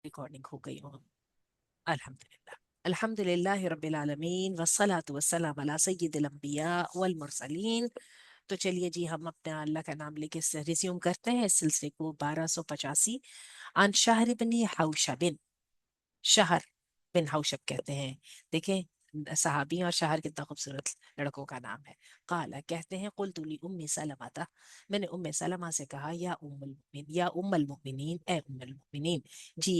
Recording हो गई हो। अल्हम्दुलिल्लाह। अल्हम्दुलिल्लाह रब्बिल आलमीन वस्सलातु वस्सलाम अला सय्यिदिल अंबिया वल मुरसलीन। तो चलिए जी, हम अपना अल्लाह का नाम लेके रिज्यूम करते हैं इस सिलसिले को। 1285। अन शहर बिन हौशबिन। शहर बिन हौशब कहते हैं। देखें, सहाबी और शहर कितना खूबसूरत लड़कों का नाम है। काला कहते हैं, कुल तुली उम्मी सलमा था, मैंने उम्मे सलमा से कहा, या उम्मुल मुमिनीन, या उम्मुल मुमिनीन, ए उम्मुल मुमिनीन। जी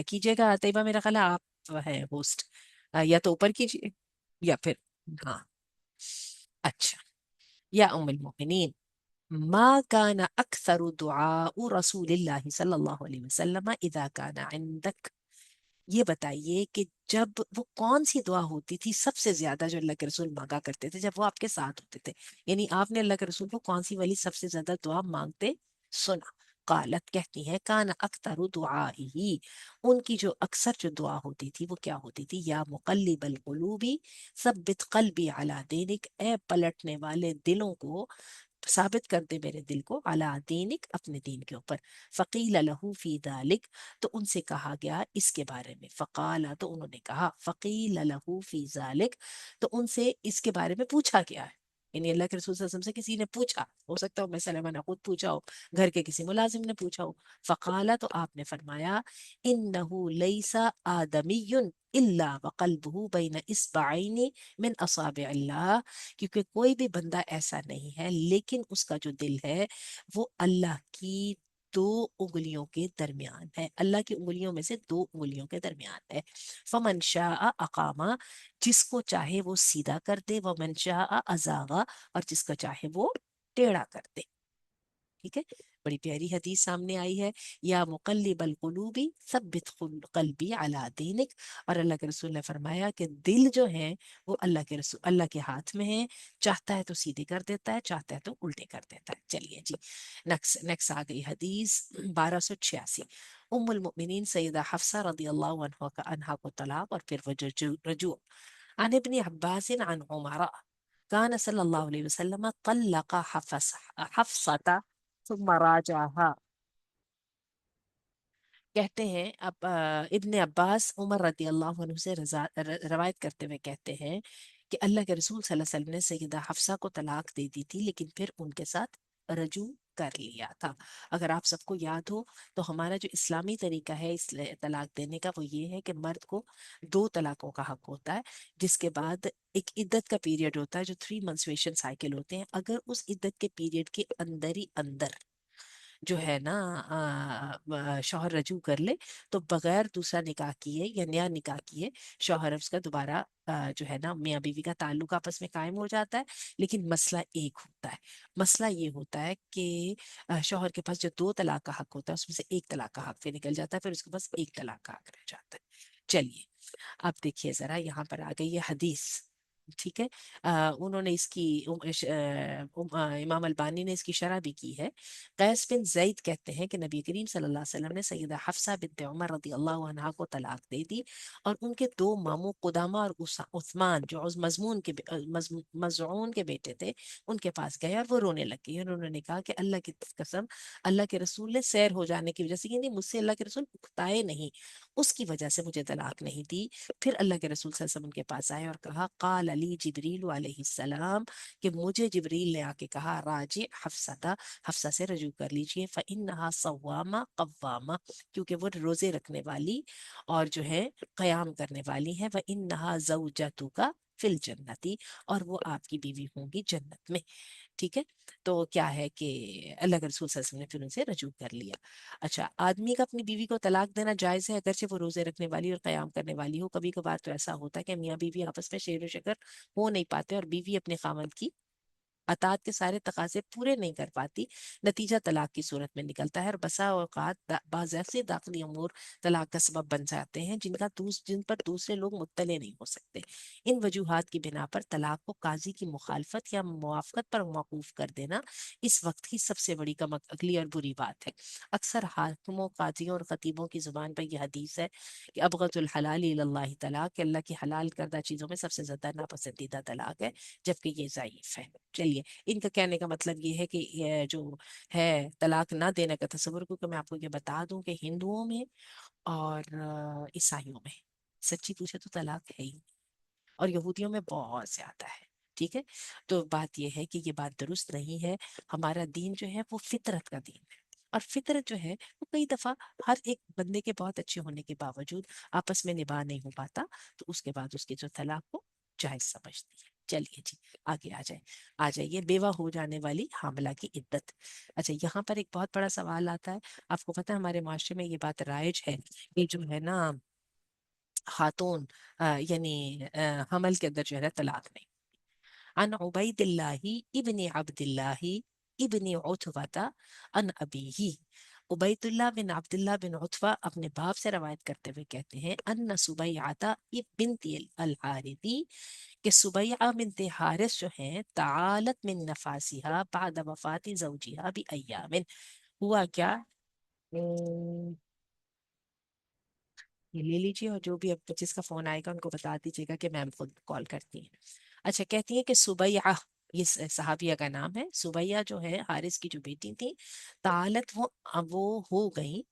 कीजिएगा तैयबा, मेरा ख्याल है आप है होस्ट। या तो ऊपर कीजिए या फिर, हाँ, अच्छा। या उम्मुल मुमिनीन, मा काना अक्सर दुआ रसूलिल्लाह सल्लल्लाहु अलैहि वसल्लम इदा काना इंदक। ये बताइए कि जब वो कौन सी दुआ होती थी सबसे ज्यादा जो अल्लाह के रसूल मांगा करते थे जब वो आपके साथ होते थे। यानी आपने अल्लाह के रसूल को कौन सी वाली सबसे ज्यादा दुआ मांगते सुना। कालत कहती है, कान अक्तरु दुआ ही, उनकी जो अक्सर जो दुआ होती थी वो क्या होती थी, या मुकल्लिबल कुलूबी सब्बित कल्बी अला दीनिक, ए पलटने वाले दिलों को साबित कर दे मेरे दिल को, अला दीनिक, अपने दीन के ऊपर। फ़कील लहू फी दालिक, तो उनसे कहा गया इसके बारे में। फ़काला, तो उन्होंने कहा, फ़कील लहू फी जालिक, तो उनसे इसके बारे में पूछा गया है। यानी अल्लाह के रसूल सल्लल्लाहु अलैहि वसल्लम से किसी ने पूछा, हो सकता हो मैं सलमा ने खुद पूछा हो, घर के किसी मुलाजिम ने पूछा हो। फ़काला, तो आपने फरमाया, इन्नहु लैसा आदमियुन इल्ला वक़ल्बुहु बैन इस्बअैनि मिन असाबिअल्लाह, क्योंकि कोई भी बंदा ऐसा नहीं है लेकिन उसका जो दिल है वो अल्लाह की दो उंगलियों के दरमियान है, अल्लाह की उंगलियों में से दो उंगलियों के दरमियान है। फमन शाअ अकामा, जिसको चाहे वो सीधा कर दे, वमन शाअ अज़ागा, और जिसको चाहे वो टेढ़ा कर दे। ठीक है, बड़ी प्यारी हदीस सामने आई है। या मुकल्लिबल कुलूबी सब्बित कल्बी अला दीनिक, और अल्लाह के रसूल ने फरमाया कि दिल जो है वो अल्लाह के रसूल अल्लाह के हाथ में है, चाहता है तो सीधे कर देता है, चाहता है तो उल्टे कर देता है। चलिए जी, नेक्स्ट नेक्स्ट आ गई हदीस 1286। उम्मुल मुमिनीन सैयदा हफ्सा रदी अल्लाह अन्हा को तलाक और फिर वजह रजू। अन इब्न अब्बास अन उमर कान सल्लल्लाहु अलैहि वसल्लम तल्लक़ हफ्सा सुम्मा राजाहा। कहते हैं, अब इब्ने अब्बास उमर रदी अल्लाह अन्हु से रवायत करते हुए कहते हैं कि अल्लाह के रसूल सल्लल्लाहु अलैहि वसल्लम ने सैयदा हफ्सा को तलाक दे दी थी, लेकिन फिर उनके साथ रजू कर लिया था। अगर आप सबको याद हो तो हमारा जो इस्लामी तरीका है इस तलाक देने का वो ये है कि मर्द को दो तलाकों का हक होता है, जिसके बाद एक इद्दत का पीरियड होता है जो 3 मंस्ट्रुएशन साइकिल होते हैं। अगर उस इद्दत के पीरियड के अंदर ही अंदर जो है ना शौहर रजू कर ले, तो बगैर दूसरा निकाह किए या नया निकाह किए शौहर उसका दोबारा जो है ना मियाँ बीवी का ताल्लुक आपस में कायम हो जाता है। लेकिन मसला एक होता है, मसला ये होता है कि शौहर के पास जो दो तलाक का हक होता है उसमें से एक तलाक का हक फिर निकल जाता है, फिर उसके पास एक तलाक का हक रह जाता है। चलिए, अब देखिए जरा, यहाँ पर आ गई है हदीस। ठीक है, उन्होंने इसकी इमाम अलबानी ने इसकी शरह भी की है। कैस बिन जैद कहते हैं कि नबी करीम सल्लल्लाहु अलैहि वसल्लम ने सैयदा हफ्सा बिन्त उमर रदी अल्लाह अन्हा को तलाक दे दी, और उनके दो मामू कुदामा और उस्मान जो मजमून के मजून के बेटे थे उनके पास गए और वो रोने लगे। उन्होंने कहा कि अल्लाह की कसम, अल्लाह के रसूल ने सैर हो जाने की वजह से, यानी मुझसे अल्लाह के रसूल उकताए नहीं, उसकी वजह से मुझे तलाक नहीं दी। फिर अल्लाह के रसूल सल्लल्लाहु अलैहि वसल्लम उनके पास आए और कहा, काल अली जिब्रील अलैहिस्सलाम, कि मुझे जिब्रील ने आके कहा, राजी हफ्सा, हफ्सा से रजू कर लीजिए, फ़इन्नहा सव्वामा कव्वामा, क्योंकि वो रोजे रखने वाली और जो है कयाम करने वाली है। व इन्नहा ज़ौजतुका फिल जन्नती, और वो आपकी बीवी होंगी जन्नत में। ठीक है, तो क्या है कि अल्लाह के रसूल सल्लल्लाहु अलैहि वसल्लम ने फिर उनसे रजू कर लिया। अच्छा, आदमी का अपनी बीवी को तलाक देना जायज है अगरचे वो रोजे रखने वाली और कयाम करने वाली हो। कभी कभार तो ऐसा होता है कि मियाँ बीवी आपस में शेर व शकर हो नहीं पाते और बीवी अपने खामंद की अतात के सारे तकाजे पूरे नहीं कर पाती, नतीजा तलाक की सूरत में निकलता है। और बसा औकात बाज़ ऐसे दाखिली अमूर तलाक का सबब बन जाते हैं जिन पर दूसरे लोग मुत्तले नहीं हो सकते। इन वजूहात की बिना पर तलाक को काजी की मुखालफत या मुआफ़कत पर मौकूफ कर देना इस वक्त की सबसे बड़ी कमक अगली और बुरी बात है। अक्सर हाकिमों, काजियों और खतीबों की जुबान पर यह हदीस है कि अबगतुल हलाल इलल्लाहि तलाक, कि अल्लाह की हलाल करदा चीज़ों में सबसे ज़्यादा नापसंदीदा तलाक है, जबकि ये ज़ईफ है। चलिए चलिए, इनका कहने का मतलब ये है कि ये जो है तलाक ना देने का तस्वुर, क्योंकि मैं आपको ये बता दूं कि हिंदुओं में और ईसाइयों में सच्ची पूछे तो तलाक है ही, और यहूदियों में बहुत ज्यादा है। ठीक है, तो बात यह है कि ये बात दुरुस्त नहीं है। हमारा दीन जो है वो फितरत का दीन है, और फितरत जो है वो कई दफा हर एक बंदे के बहुत अच्छे होने के बावजूद आपस में निभा नहीं हो पाता, तो उसके बाद उसकी जो तलाक को जायज समझती है। चलिए जी, आगे आ जाइए, बेवा हो जाने वाली हामला की इद्दत। अच्छा, यहाँ पर एक बहुत बड़ा सवाल आता है। आपको पता है हमारे माशरे में ये बात राइज है कि जो है ना खातून यानी हमल के अंदर जो है ना तलाक नहीं। अन उबैदिल्लाही इब्ने अब्दिल्लाही इब्ने उतबा अन अबीही। उबैदुल्लाह बिन अब्दुल्लाह बिन उतबा अपने बाप से रवायत करते हुए कहते हैं, अन्न सुबैयाता बिनती अल हारिथी, कि सुबैया बिनते हारिस जो हैं, तालत मिन नफासिहा बाद वफाती जौजिहा भी अय्यामिन। हुआ क्या, ये ले लीजिए, और जो भी अब जिसका फोन आएगा उनको बता दीजिएगा कि मैम खुद कॉल करती हैं। अच्छा, कहती हैं कि सुबैया, ये सहाबिया का नाम है, सुबैया जो है हारिस की जो बेटी थी, तालत वो हो गई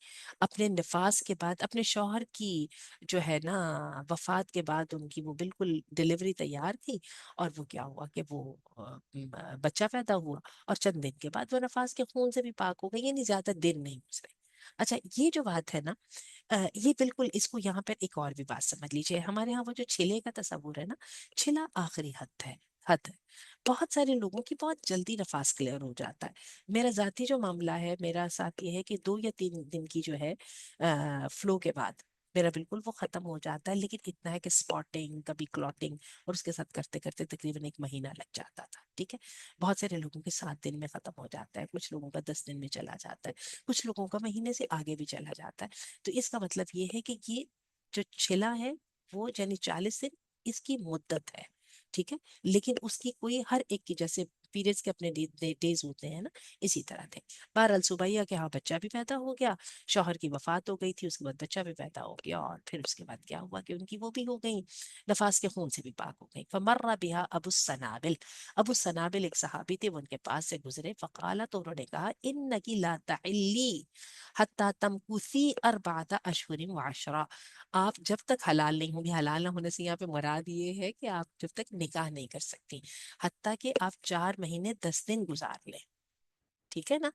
अपने निफास के बाद, अपने शौहर की जो है ना वफात के बाद, उनकी वो बिल्कुल डिलीवरी तैयार थी, और वो क्या हुआ कि वो बच्चा पैदा हुआ, और चंद दिन के बाद वो नफास के खून से भी पाक हो गई, यानी ज्यादा दिन नहीं गुजरे। अच्छा, ये जो बात है ना, ये बिल्कुल, इसको यहाँ पर एक और भी बात समझ लीजिए। हमारे यहाँ वो जो छिले का तस्वुर है ना, छिला आखिरी हद है। बहुत सारे लोगों की बहुत जल्दी नफास क्लियर हो जाता है। मेरा जाती जो मामला है, मेरा साथ ये है कि 2 या 3 दिन की जो है फ्लो के बाद मेरा बिल्कुल वो खत्म हो जाता है, लेकिन इतना है कि स्पॉटिंग, कभी क्लॉटिंग, और उसके साथ करते करते तकरीबन 1 महीना लग जाता था। ठीक है, बहुत सारे लोगों के 7 दिन में खत्म हो जाता है, कुछ लोगों का 10 दिन में चला जाता है, कुछ लोगों का महीने से आगे भी चला जाता है। तो इसका मतलब ये है कि ये जो छिला है वो यानी 40 दिन इसकी मुद्दत है। ठीक है, लेकिन उसकी कोई हर एक की जैसे पीरियड्स के अपने डेज होते हैं ना, इसी तरह थे। बहरहाल सुबैया के यहाँ बच्चा भी पैदा हो गया, शौहर की वफात हो गई थी, उसके बाद बच्चा भी पैदा हो गया, और फिर उसके बाद क्या हुआ कि उनकी वो भी हो गई, नफास के खून से भी पाक हो गई। फमर्रा बिहा अबू सनाबिल, अबू सनाबिल एक सहाबी थे, वो उनके पास से गुजरे। फकाला, तो उन्होंने कहा, इन्नकी ला तहिल्ली हत्ता तमकुसी अरबाता अशहुरिन व अशरा। आप जब तक हलाल नहीं होंगे, हलाल ना होने से यहाँ पे मुराद ये है कि आप जब तक निकाह नहीं कर सकती, हत्ता कि आप 4 महीने 10 दिन गुजार लें। ठीक है ना,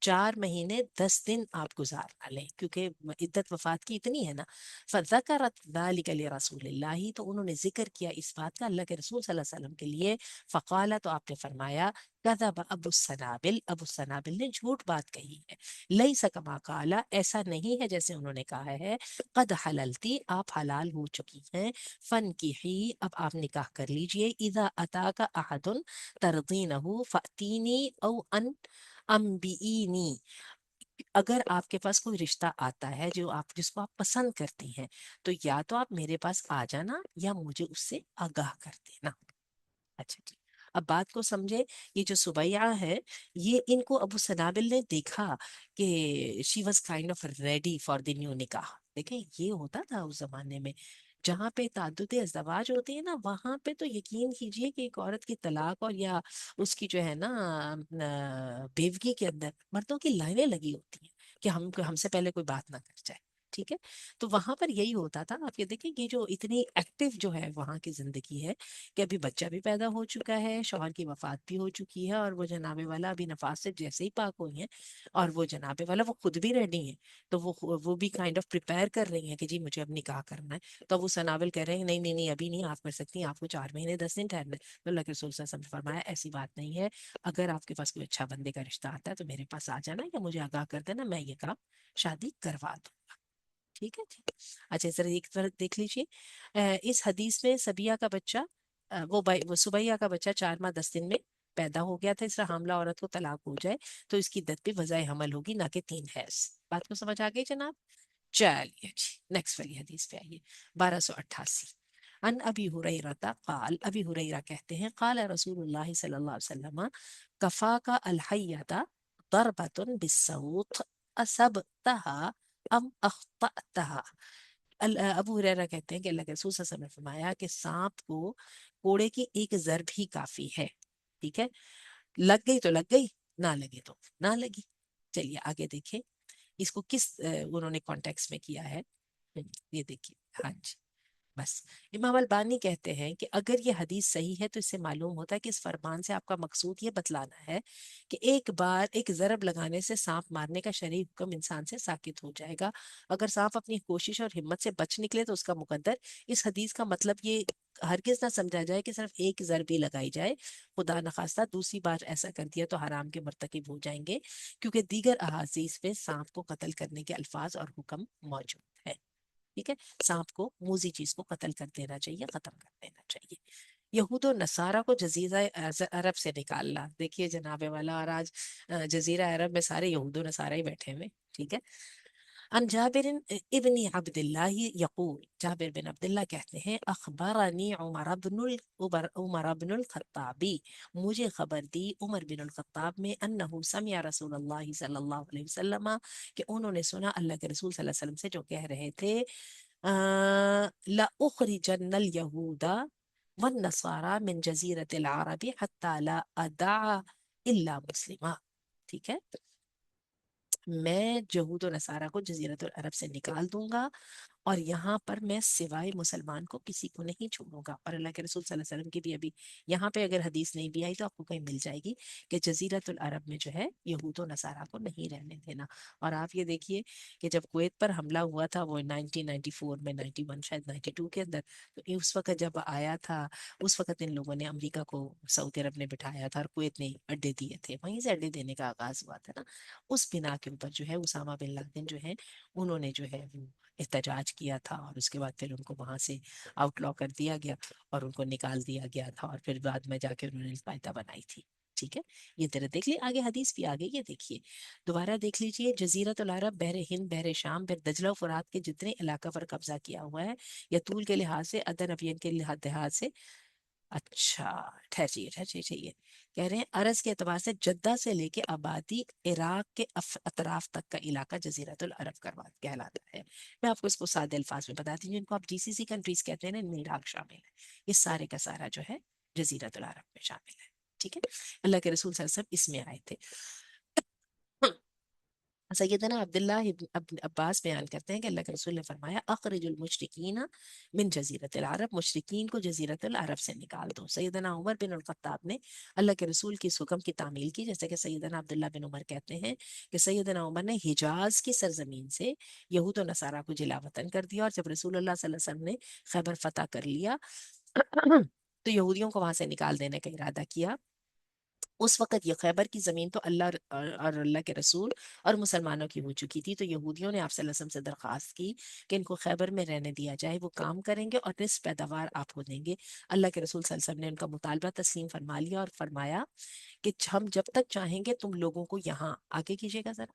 4 महीने 10 दिन आप गुजार ना लें, क्योंकि इद्दत वफात की इतनी है ना। फ़ज़करत ज़ालिका लिरसूलिल्लाहि, तो उन्होंने जिक्र किया इस बात का अल्लाह के रसूल सल्लल्लाहु अलैहि वसल्लम के लिए। फ़क़ाला, तो आपने फरमाया, कज़ब अबू सनाबिल, अबू सनाबिल ने झूठ बात कही है। लैसा कमा काला, ऐसा नहीं है जैसे उन्होंने कहा है। कद हललती, आप हलाल हो चुकी हैं। फन की ही, अब आप निकाह कर लीजिए। इज़ा अताका अहदुन तरदीनहु फ़अतीनी औ अन अम्बिईनी, अगर आपके पास कोई रिश्ता आता है जो आप जिसको आप पसंद करती हैं, तो या तो आप मेरे पास आ जाना या मुझे उससे आगाह कर देना। अच्छा जी, अब बात को समझे। ये जो सुबैया है, ये इनको अबू सनाबिल ने देखा कि she was kind of ready for the new निकाह। देखें, ये होता था उस जमाने में, जहाँ पे ताद्दुद अज़दवाज होती है ना, वहां पे तो यकीन कीजिए कि एक औरत की तलाक और या उसकी जो है ना बेवगी के अंदर मर्दों की लाइनें लगी होती हैं कि हम हमसे पहले कोई बात ना कर जाए। ठीक है, तो वहां पर यही होता था। आप ये देखें, ये जो इतनी एक्टिव जो है वहां की जिंदगी है, कि अभी बच्चा भी पैदा हो चुका है, शौहर की वफात भी हो चुकी है, और वो जनाबे वाला अभी नफास से जैसे ही पाक हुई है, और वो जनाबे वाला वो खुद भी रेडी है, तो वो भी काइंड ऑफ प्रिपेयर कर रही है कि जी मुझे अब निकाह करना है। तो वो सनाबिल कह रहे हैं, नहीं नहीं नहीं, अभी नहीं आप कर सकती, आपको 4 महीने 10 दिन ठहरना है। तो अल्लाह के रसूल सल्लल्लाहु अलैहि वसल्लम ने फरमाया, ऐसी बात नहीं है, अगर आपके पास कोई अच्छा बंदे का रिश्ता आता है तो मेरे पास आ जाना या मुझे आगाह कर देना, मैं ये काम शादी करवा दूंगा। ठीक है जी। अच्छा, जरा एक तरह देख लीजिए, इस हदीस में सबिया का बच्चा, वो सुबैया का बच्चा 4 माह 10 दिन में पैदा हो गया था। इस तरह हामला औरत को तलाक हो जाए तो इसकी इद्दत भी वज़ाए हमल होगी, ना कि 3 हैज। बात को समझ आ गई जनाब। चलिए जी, नेक्स्ट वाली हदीस पे आइए। 1288, अन अबी हुरैरा क़ाल, अबी हुरैरा कहते हैं, क़ाल रसूलुल्लाह सल्लल्लाहु अलैहि वसल्लम, कफ़ा का अलहैयता दरबतुन बिस्सौत असबतहा अम अख्तअतहा। अबू हुरैरा कहते हैं कि अल्लाह के रसूल सल्लल्लाहु अलैहि वसल्लम ने फरमाया कि सांप को कोड़े की एक जरब ही काफी है। ठीक है, लग गई तो लग गई, ना लगे तो ना लगी। चलिए आगे देखें, इसको किस उन्होंने कॉन्टेक्स्ट में किया है। ये देखिए, हाँ जी। बस इमाम अलबानी कहते हैं कि अगर ये हदीस सही है तो इससे मालूम होता है कि इस फरमान से आपका मकसूद ये बतलाना है कि एक बार एक ज़रब लगाने से सांप मारने का शरई हुक्म इंसान से साकित हो जाएगा। अगर सांप अपनी कोशिश और हिम्मत से बच निकले तो उसका मुकद्दर। इस हदीस का मतलब ये हरगिज ना समझा जाए कि सिर्फ एक ज़रब ही लगाई जाए, खुदा न खास्ता दूसरी बार ऐसा कर दिया तो हराम के मर्तकिब हो जाएंगे, क्योंकि दीगर अहादीस में सांप को कत्ल करने के अल्फाज और हुक्म मौजूद है। ठीक है, सांप को, मूजी चीज को कत्ल कर देना चाहिए, खत्म कर देना चाहिए। यहूद और नसारा को जजीरा अरब से निकालना, देखिए जनाबे वाला, और आज जजीरा अरब में सारे यहूद और नसारा ही बैठे हुए। ठीक है। अन जाबिर इब्न अब्दुल्लाह यकूल, जाबिर बिन अब्दुल्लाह कहते हैं, अखबरनी उमर बिनुल खत्ताबी, मुझे खबर दी उमर बिनुल खत्ताब में, अन्नहु समिया रसूलुल्लाह सल्लल्लाहु अलैहि वसल्लम, कि उन्होंने सुना अल्लाह के रसूल सल्लल्लाहु अलैहि वसल्लम से जो कह रहे थे, ला उखरिजन्नल यहूदा वन नसारा मिन जजीरतिल अरबी हत्ता ला अदा इल्ला मुस्लिमा। ठीक है, मैं यहूद और नसारा को जजीरतुल अरब से निकाल दूंगा, और यहाँ पर मैं सिवाय मुसलमान को किसी को नहीं छोड़ूंगा। और अल्लाह के रसूल सल्लल्लाहु अलैहि वसल्लम की भी अभी यहाँ पे अगर हदीस नहीं भी आई तो आपको कहीं मिल जाएगी कि जजीरतुल अरब में जो है यहूद और नसारा को नहीं रहने देना। और आप ये देखिए कि जब कुवैत पर हमला हुआ था वो 1994 में, 91 शायद 92 के अंदर, तो उस वक्त जब आया था, उस वक्त इन लोगों ने अमेरिका को सऊदी अरब ने बिठाया था और कुवैत ने अड्डे दिए थे, वहीं से अड्डे देने का आगाज हुआ था ना। उस बिना के ऊपर जो है उसामा बिन लादेन जो है, उन्होंने जो है वो एहतजाज किया था, और उसके बाद फिर उनको वहां से आउटलॉ कर दिया गया और उनको निकाल दिया गया था, और फिर बाद में जाके उन्होंने अलकायदा बनाई थी। ठीक है, ये तरह देख लिए, आगे हदीस भी आगे, ये देखिए दोबारा देख लीजिए, जजीरतुल अरब, बहरे हिंद, बहरे शाम, फिर दजला और फुरात के जितने इलाका पर कब्जा किया हुआ है, या तूल के लिहाज से, अदन अबियन के लिहाज से। अच्छा, ठहरिए ठहरिए ठहरिए, कह रहे हैं अरज के एतबार से जद्दा से लेके आबादी इराक के अतराफ तक का इलाका जजीरतुल अरब करवा कहलाता है। मैं आपको इसको सादे अल्फाज में बताती हूँ, जिनको आप जीसीसी कंट्रीज कहते हैं ना, इनमें इराक शामिल है। ये सारे का सारा जो है जजीरतुल अरब में शामिल है। ठीक है, अल्लाह के रसूल सल्लल्लाहु अलैहि वसल्लम इसमें आए थे। सैयदना अब्दुल्ला इब्न अब्बास बयान करते हैं कि अल्लाह के रसूल ने फरमाया, अखरिजुल मुशरिकीन मिन जजीरतिल अरब, मुशरिकीन को जजीरतुल अरब से निकाल दो। सैयदना उमर बिन अल खत्ताब ने अल्लाह के रसूल की इस हुक्म की तामील की, जैसे कि सैयदना अब्दुल्ला बिन उमर कहते हैं कि सैयदना उमर ने हिजाज की सरजमीन से यहूद और नसारा को जिला वतन कर दिया, और जब रसूलुल्लाह सल्लल्लाहु अलैहि वसल्लम ने खैबर फतह कर लिया तो यहूदियों को वहां से निकाल देने का इरादा किया। उस वक्त ये खैबर की जमीन तो अल्लाह और अल्लाह के रसूल और मुसलमानों की हो चुकी थी, तो यहूदियों ने आप सल्लल्लाहु अलैहि वसल्लम से दरख्वास्त की कि इनको खैबर में रहने दिया जाए, वो काम करेंगे और निस्फ पैदावार आपको देंगे। अल्लाह के रसूल सल्लल्लाहु अलैहि वसल्लम ने उनका मुतालबा तस्लीम फरमा लिया और फरमाया कि हम जब तक चाहेंगे तुम लोगों को यहाँ, आगे कीजिएगा जरा,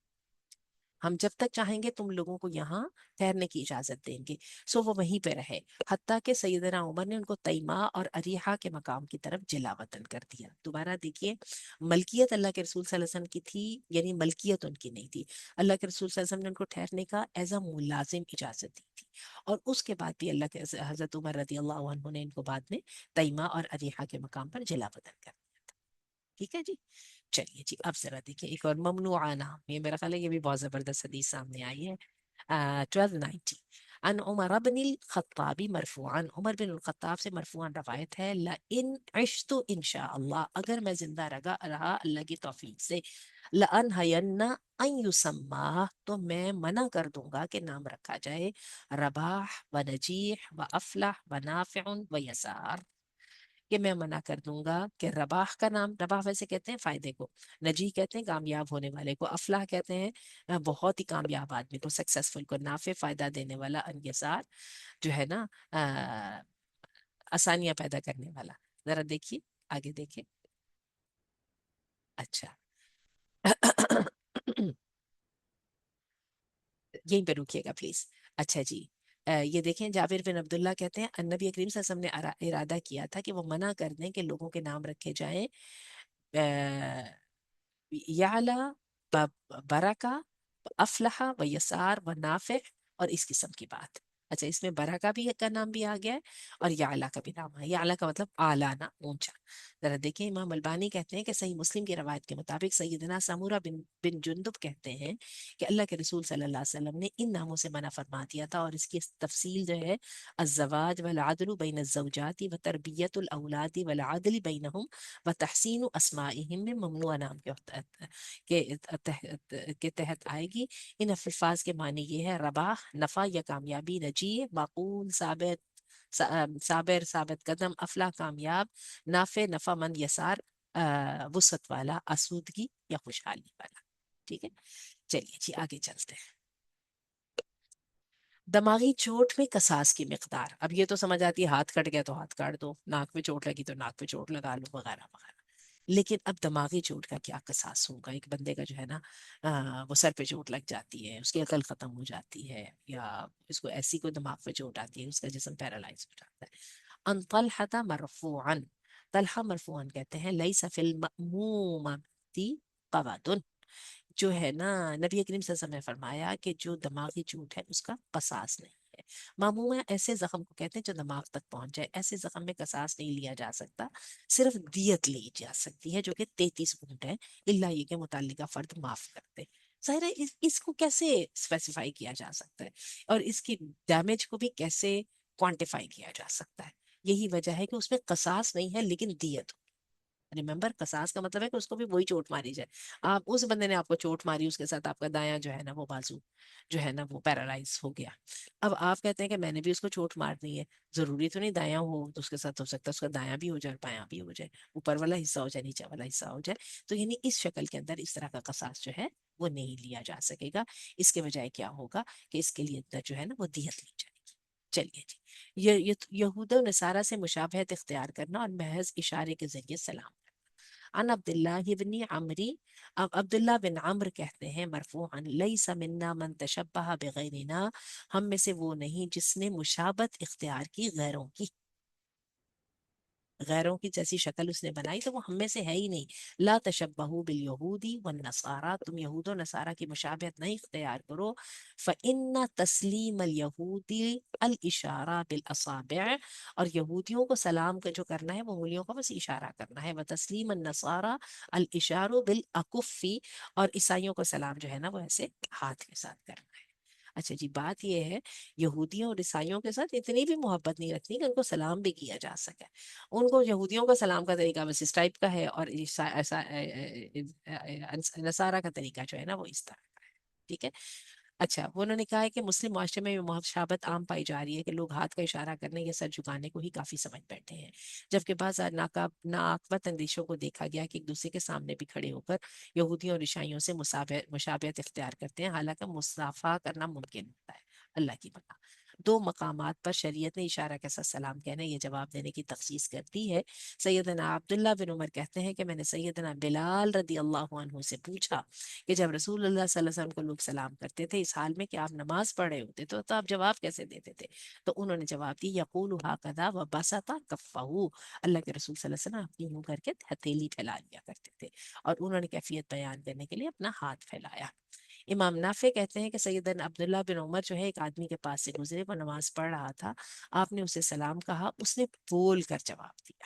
हम जब तक चाहेंगे तुम लोगों को यहाँ ठहरने की इजाजत देंगे। सो वो वहीं पे रहे, हत्ता के सैयदना उमर ने उनको तैमा और अरीहा के मकाम की तरफ जिला वतन कर दिया। दोबारा देखिए, मलकियत अल्लाह के रसूल सल्लल्लाहु अलैहि वसल्लम की थी, यानी मलकियत उनकी नहीं थी। अल्लाह के रसूल सल्लल्लाहु अलैहि वसल्लम ने उनको ठहरने का एज अ मुलाजिम इजाजत दी थी, और उसके बाद भी अल्लाह के हजरत उमर रदी अल्लाह अन्हु ने इनको बाद में तैमा और अरीहा के मकाम पर जिला वतन कर दिया। ठीक है जी। चलिए जी, अब जरा देखिए एक और ममनुआ नाम, ये मेरा ख्याल है ये भी बहुत जबरदस्त हदीस सामने आई है। 1290, अन उमर बिन खत्ताबी मरफूआन, उमर बिन खत्ताब से मरफूआन रवायत है, ला इन इश्तु इंशा अल्लाह, अगर मैं जिंदा रहा रहा अल्लाह की तौफीक से, ला अनहयन्ना अन युसम्मा, तो मैं मना कर दूंगा कि नाम रखा जाए रबाह व नजीह व अफलाह व नाफिउन व यसार, कि मैं मना कर दूंगा कि रबाह का नाम, रबाह वैसे कहते हैं फायदे को, नजी कहते हैं कामयाब होने वाले को, अफलाह कहते हैं बहुत ही कामयाब आदमी को, सक्सेसफुल को, नाफे फायदा देने वाला, अनयसार जो है ना आसानियां पैदा करने वाला। जरा देखिए, आगे देखिए। अच्छा यहीं पे रुकिएगा प्लीज। अच्छा जी, ये देखें, जाबिर बिन अब्दुल्ला कहते हैं नबी करीम सल्लल्लाहु अलैहि वसल्लम ने इरादा किया था कि वो मना कर दें कि लोगों के नाम रखे जाएं याला, बरका, अफलाह व यसार व नाफे, और इस किस्म की बात। اچھا اس میں برا کا بھی کا نام بھی آ گیا ہے اور یعلا کا بھی نام ہے. یعلا کا مطلب اعلیٰ نا، اونچا. ذرا دیکھیں امام البانی کہتے ہیں کہ صحیح مسلم کی روایت کے مطابق سیدنا سمورہ بن جندب کہتے ہیں کہ اللہ کے رسول صلی اللہ علیہ وسلم نے ان ناموں سے منع فرما دیا تھا، اور اس کی تفصیل جو ہے الزواج والعدل بین الزوجات وتربیت الاولاد والعدل بینہم وتحسین اسمائہم میں ممنوع نام کے تحت آئے گی. ان الفاظ کے معنی یہ ہے رباح نفع یا کامیابی، نجیح معقول ثابت قدم، افلاح کامیاب، نافع نفع مند، یسار وسعت والا، آسودگی یا خوشحالی والا. ٹھیک ہے چلیے جی آگے چلتے ہیں. دماغی چوٹ میں قصاص کی مقدار. اب یہ تو سمجھ آتی ہے ہاتھ کٹ گیا تو ہاتھ کاٹ دو، ناک میں چوٹ لگی تو ناک پہ چوٹ لگا لو وغیرہ وغیرہ. لیکن اب دماغی چوٹ کا کیا قصاص ہوگا؟ ایک بندے کا جو ہے نا وہ سر پہ چوٹ لگ جاتی ہے، اس کی عقل ختم ہو جاتی ہے، یا اس کو ایسی کوئی دماغ پہ چوٹ آتی ہے اس کا جسم پیرالائز ہو جاتا ہے. ان طلحہ مرفوعا، طلحہ مرفوعا کہتے ہیں لیس فی المأمومۃ قواد، جو ہے نا نبی کریم صلی اللہ علیہ وسلم نے فرمایا کہ جو دماغی چوٹ ہے اس کا قصاص نہیں ہے. معموما ایسے زخم کو کہتے ہیں جو دماغ تک پہنچ جائے. ایسے زخم میں قصاص نہیں لیا جا سکتا، صرف دیت لی جا سکتی ہے جو کہ 33 اونٹ ہے، اللہ یہ کہ متعلقہ فرد معاف کرتے. ظاہر ہے اس کو کیسے اسپیسیفائی کیا جا سکتا ہے اور اس کی ڈیمیج کو بھی کیسے کوانٹیفائی کیا جا سکتا ہے؟ یہی وجہ ہے کہ اس میں قصاص نہیں ہے لیکن دیت. ریمبر قصاص کا مطلب ہے کہ اس کو بھی وہی چوٹ ماری جائے. آپ اس بندے نے آپ کو چوٹ ماری، اس کے ساتھ آپ کا دایاں جو ہے نا وہ بازو جو ہے نا وہ پیرالائز ہو گیا. اب آپ کہتے ہیں کہ میں نے بھی اس کو چوٹ مارنی ہے، ضروری تو نہیں دایاں ہو تو اس کے ساتھ ہو سکتا ہے اس کا دایاں بھی ہو جائے اور بایاں بھی ہو جائے، اوپر والا حصہ ہو جائے نیچے والا حصہ ہو جائے. تو یعنی اس شکل کے اندر اس طرح کا قصاص جو ہے وہ نہیں لیا جا سکے گا. اس کے بجائے کیا ہوگا کہ اس کے لیے جو ہے نا وہ دیت لی جائے گی. چلیے جی، یہود و نصارہ سے مشابہت اختیار کرنا اور محض اشارے کے ذریعے سلام. عن عبداللہ بن عمری، اب عبداللہ بن عمر کہتے ہیں مرفوعا لیس منا من تشبہ بغیرنا، ہم میں سے وہ نہیں جس نے مشابت اختیار کی غیروں کی. غیروں کی جیسی شکل اس نے بنائی تو وہ ہم میں سے ہے ہی نہیں. لا تشبہوا بالیہودی والنصارى، تم یہود و نصارہ کی مشابہت نہیں اختیار کرو. فإن تسلیم الیہودی الاشارہ بالاصابع، اور یہودیوں کو سلام کا جو کرنا ہے وہ انگلیوں کا بس اشارہ کرنا ہے. وتسلیم النصارى الاشار بالاکف، اور عیسائیوں کو سلام جو ہے نا وہ ایسے ہاتھ کے ساتھ کرنا ہے. اچھا جی بات یہ ہے یہودیوں اور عیسائیوں کے ساتھ اتنی بھی محبت نہیں رکھنی کہ ان کو سلام بھی کیا جا سکے. ان کو یہودیوں کا سلام کا طریقہ بس اس ٹائپ کا ہے، اور نصارہ کا طریقہ جو ہے نا وہ اس طرح کا ہے. ٹھیک ہے. اچھا وہ انہوں نے کہا ہے کہ مسلم معاشرے میں مشابت عام پائی جا رہی ہے کہ لوگ ہاتھ کا اشارہ کرنے یا سر جھکانے کو ہی کافی سمجھ بیٹھے ہیں، جبکہ بعض ناقابت اندیشوں کو دیکھا گیا کہ ایک دوسرے کے سامنے بھی کھڑے ہو کر یہودیوں اور عیسائیوں سے مشابہت اختیار کرتے ہیں، حالانکہ مصافحہ کرنا ممکن ہوتا ہے. اللہ کی بنا دو مقامات پر شریعت نے اشارہ کے ساتھ سلام کہنے یہ جواب دینے کی تخصیص کرتی ہے. سیدنا عبداللہ بن عمر کہتے ہیں کہ میں نے سیدنا بلال رضی اللہ عنہ سے پوچھا کہ جب رسول اللہ صلی اللہ علیہ وسلم کو لوگ سلام کرتے تھے اس حال میں کہ آپ نماز پڑھ رہے ہوتے تو آپ جواب کیسے دیتے تھے؟ تو انہوں نے جواب دی یقول ہکذا وبسط کفہ، اللہ کے رسول صلی اللہ علیہ وسلم اپنی منہ کر کے ہتھیلی پھیلا لیا کرتے تھے، اور انہوں نے کیفیت بیان کرنے کے لیے اپنا ہاتھ پھیلایا. امام نافع کہتے ہیں کہ سیدنا عبداللہ بن عمر جو ہے ایک آدمی کے پاس سے گزرے، وہ نماز پڑھ رہا تھا، آپ نے اسے سلام کہا، اس نے بول کر جواب دیا.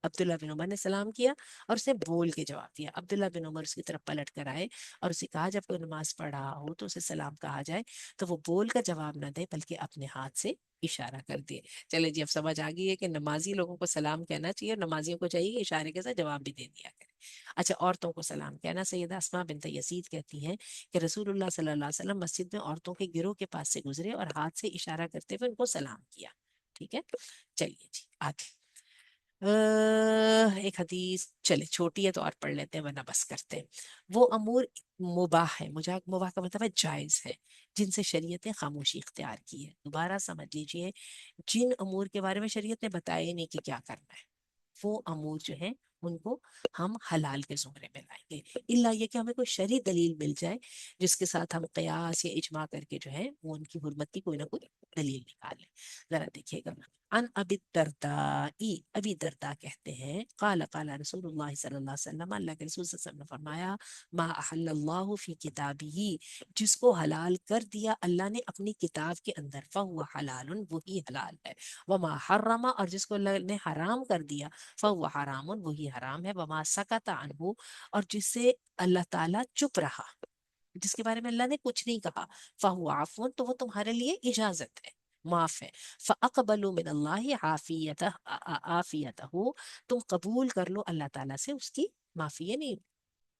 عبداللہ بن عمر نے سلام کیا اور اسے بول کے جواب دیا. عبداللہ بن عمر اس کی طرف پلٹ کر آئے اور اسے کہا جب کوئی نماز پڑھ رہا ہو تو اسے سلام کہا جائے تو وہ بول کر جواب نہ دے بلکہ اپنے ہاتھ سے اشارہ کر دے. چلے جی اب سمجھ آ گئی ہے کہ نمازی لوگوں کو سلام کہنا چاہیے اور نمازیوں کو چاہیے کہ اشارے کے ساتھ جواب بھی دے دیا کرے. اچھا عورتوں کو سلام کہنا. سیدہ اسماء بنت یزید کہتی ہیں کہ رسول اللہ صلی اللہ علیہ وسلم مسجد میں عورتوں کے گروہ کے پاس سے گزرے اور ہاتھ سے اشارہ کرتے ہوئے ان کو سلام کیا. ٹھیک ہے چلیے جی آگے. ایک حدیث چلے چھوٹی ہے تو اور پڑھ لیتے ہیں ورنہ بس کرتے ہیں. وہ امور مباح ہے، مباح کا مطلب ہے جائز ہے، جن سے شریعت نے خاموشی اختیار کی ہے. دوبارہ سمجھ لیجئے، جن امور کے بارے میں شریعت نے بتایا ہی نہیں کہ کیا کرنا ہے وہ امور جو ہیں ان کو ہم حلال کے زمرے میں لائیں گے، الا یہ کہ ہمیں کوئی شرعی دلیل مل جائے جس کے ساتھ ہم قیاس یا اجماع کر کے جو ہے وہ ان کی حرمت کی کوئی نہ کوئی دلیل نکال لیں. ذرا دیکھیے گا عن ابی الدرداء، ابی دردا کہتے ہیں قال قال رسول اللہ صلی اللہ علیہ وسلم، اللہ کے رسول صلی اللہ علیہ وسلم نے فرمایا ما احل اللہ فی کتابہ، جس کو حلال کر دیا اللہ نے اپنی کتاب کے اندر فہو حلال، وہی حلال ہے، وما حرم، اور جس کو اللہ نے حرام کر دیا فہو حرام، وہی حرام ہے، وما سکت عنہ، اور جس سے اللہ تعالیٰ چپ رہا، جس کے بارے میں اللہ نے کچھ نہیں کہا، فہو عفو، تو وہ تمہارے لیے اجازت ہے، معاف ہے، فَأَقْبَلُوا مِنَ اللَّهِ عَافِيَتَهُ، تم قبول کر لو اللہ تعالیٰ سے اس کی معافی، یعنی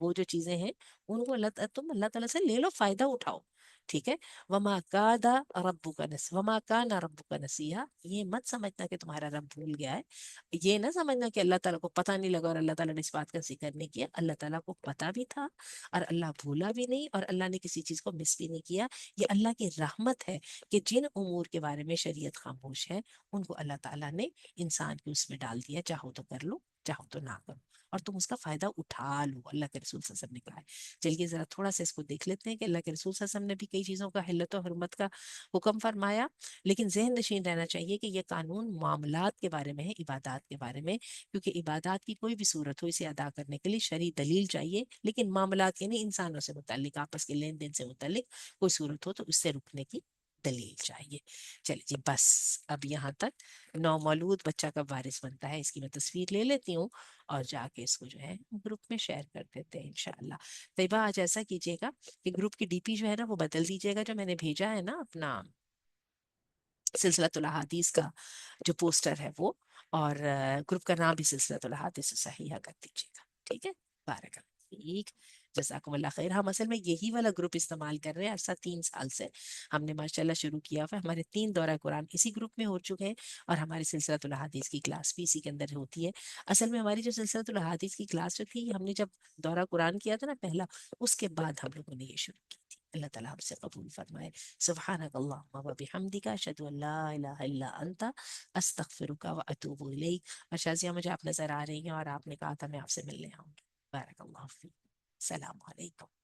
وہ جو چیزیں ہیں ان کو تم اللہ تعالیٰ سے لے لو، فائدہ اٹھاؤ، ٹھیک ہے۔ وما کاد ربک نس وما کان ربک نسیہ، یہ مت سمجھنا کہ تمہارا رب بھول گیا ہے، یہ نہ سمجھنا کہ اللہ تعالیٰ کو پتہ نہیں لگا اور اللہ تعالیٰ نے اس بات کا ذکر نہیں کیا، اللہ تعالیٰ کو پتہ بھی تھا اور اللہ بھولا بھی نہیں، اور اللہ نے کسی چیز کو مس بھی نہیں کیا، یہ اللہ کی رحمت ہے کہ جن امور کے بارے میں شریعت خاموش ہے ان کو اللہ تعالیٰ نے انسان کے اس میں ڈال دیا، چاہو تو کر لو چاہو تو نہ کرو، اور تم اس کا فائدہ اٹھا لو، اللہ کے رسول صلی اللہ علیہ وسلم نے کہا ہے۔ چلیے ذرا تھوڑا سا اس کو دیکھ لیتے ہیں کہ اللہ کے رسول صلی اللہ علیہ وسلم نے بھی کئی چیزوں کا حلت و حرمت کا حکم فرمایا، لیکن ذہن نشین رہنا چاہیے کہ یہ قانون معاملات کے بارے میں ہے، عبادات کے بارے میں، کیونکہ عبادات کی کوئی بھی صورت ہو اسے ادا کرنے کے لیے شرعی دلیل چاہیے، لیکن معاملات یعنی انسانوں سے متعلق، آپس کے لین دین سے متعلق کوئی صورت ہو تو اس سے رکنے کی دلیل چاہیے۔ چلیے جی بس، اب یہاں تک نومولود بچہ کا وارث بنتا ہے اس کی میں تصویر لے لیتی ہوں اور جا کے اس کو جو ہے گروپ میں شیئر کر دیتے ہیں انشاءاللہ۔ طیبہ آج ایسا کیجیے گا کہ گروپ کی ڈی پی جو ہے نا وہ بدل دیجیے گا، جو میں نے بھیجا ہے نا اپنا سلسلۃ الاحادیث کا جو پوسٹر ہے وہ، اور گروپ کا نام بھی سلسلۃ الاحادیث الصحیحہ کر دیجیے گا، ٹھیک ہے؟ بارک اللہ فیک، جزاکم اللہ خیر۔ ہم اصل میں یہی والا گروپ استعمال کر رہے ہیں عرصہ 3 سال سے، ہم نے ماشاءاللہ شروع کیا ہوا ہے، ہمارے 3 دورہ قرآن اسی گروپ میں ہو چکے ہیں، اور ہماری سلسلۃ الاحادیث کی کلاس بھی اسی کے اندر ہوتی ہے۔ اصل میں ہماری جو سلسلۃ الاحادیث کی کلاس جو تھی، ہم نے جب دورہ قرآن کیا تھا نا پہلا، اس کے بعد ہم لوگوں نے یہ شروع کی تھی، اللہ تعالیٰ ہم سے قبول فرمائے۔ سبحانک اللہم و بحمدک، اشہد ان لا الہ الا انت، استغفرک و اتوب الیک۔ اور شازیہ مجھے آپ نظر آ رہی ہیں اور آپ نے کہا تھا میں آپ سے ملنے آؤں گی، بارک اللہ فیک، السلام علیکم۔